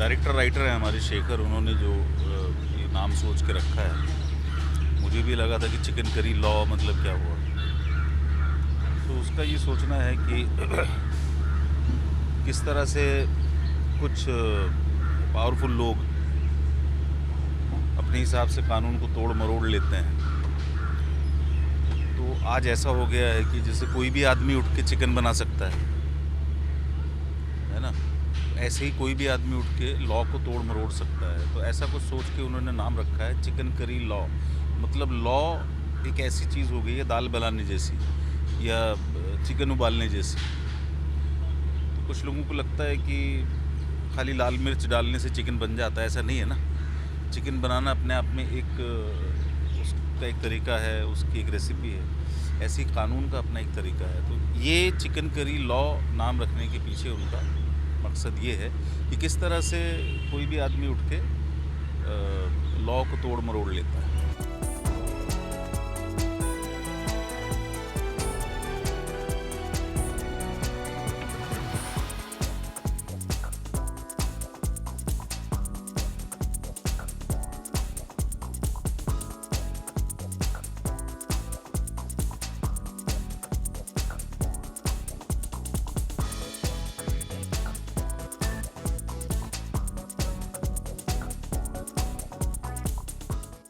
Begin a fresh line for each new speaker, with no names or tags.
Director writer हैं हमारे शेखर, उन्होंने जो ये नाम सोच के रखा है, मुझे भी लगा था कि चिकन करी लॉ मतलब क्या हुआ। तो उसका ये सोचना है कि किस तरह से कुछ पावरफुल लोग अपने हिसाब से कानून को तोड़ मरोड़ लेते हैं। तो आज ऐसा हो गया है कि जैसे कोई भी आदमी उठ के चिकन बना सकता है ना। ऐसे ही कोई भी आदमी उठ के लॉ को तोड़ मरोड़ सकता है। तो ऐसा कुछ सोच के उन्होंने नाम रखा है चिकन करी लॉ। मतलब लॉ एक ऐसी चीज़ हो गई है दाल बनाने जैसी या चिकन उबालने जैसी। तो कुछ लोगों को लगता है कि खाली लाल मिर्च डालने से चिकन बन जाता है, ऐसा नहीं है ना। चिकन बनाना अपने आप में एक उसका एक तरीका है, उसकी एक रेसिपी है। ऐसे ही कानून का अपना एक तरीका है। तो ये चिकन करी लॉ नाम रखने के पीछे उनका मकसद ये है कि किस तरह से कोई भी आदमी उठ के लॉ को तोड़ मरोड़ लेता है।